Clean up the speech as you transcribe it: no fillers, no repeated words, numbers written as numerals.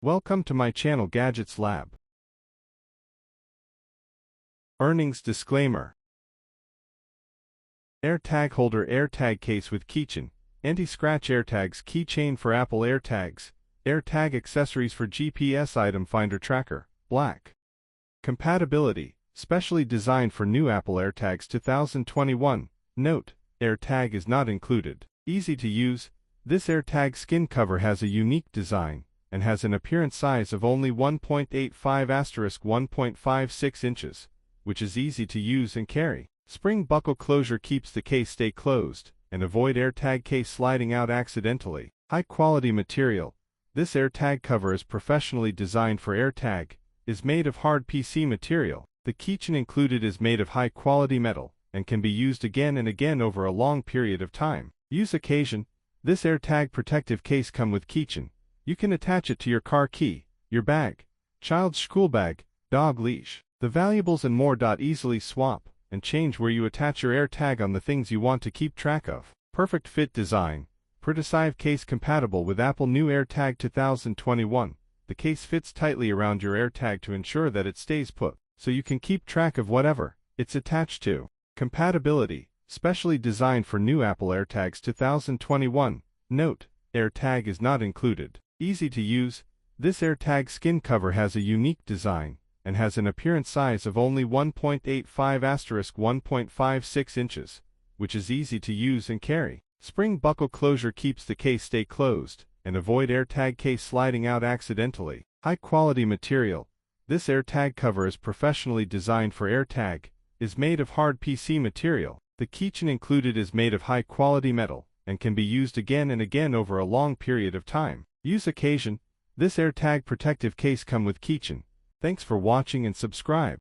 Welcome to my channel Gadgets Lab. Earnings disclaimer. AirTag holder AirTag case with keychain, anti-scratch AirTags keychain for Apple AirTags, AirTag accessories for GPS item finder tracker, black. Compatibility, specially designed for new Apple AirTags 2021. Note, AirTag is not included. Easy to use. This AirTag skin cover has a unique design and has an appearance size of only 1.85*1.56 inches, which is easy to use and carry. Spring buckle closure keeps the case stay closed and avoid AirTag case sliding out accidentally. High quality material. This AirTag cover is professionally designed for AirTag, is made of hard PC material. The keychain included is made of high quality metal and can be used again and again over a long period of time. Use occasion. This AirTag protective case come with keychain. You can attach it to your car key, your bag, child's school bag, dog leash. The valuables and more.Easily swap and change where you attach your AirTag on the things you want to keep track of. Perfect fit design. Protecive case compatible with Apple New AirTag 2021. The case fits tightly around your AirTag to ensure that it stays put, so you can keep track of whatever it's attached to. Compatibility, specially designed for new Apple AirTags 2021. Note, AirTag is not included. Easy to use. This AirTag skin cover has a unique design and has an appearance size of only 1.85*1.56 inches, which is easy to use and carry. Spring buckle closure keeps the case stay closed and avoid AirTag case sliding out accidentally. High quality material. This AirTag cover is professionally designed for AirTag, is made of hard PC material. The keychain included is made of high quality metal and can be used again and again over a long period of time. Use occasion. This AirTag protective case come with keychain. Thanks for watching and subscribe.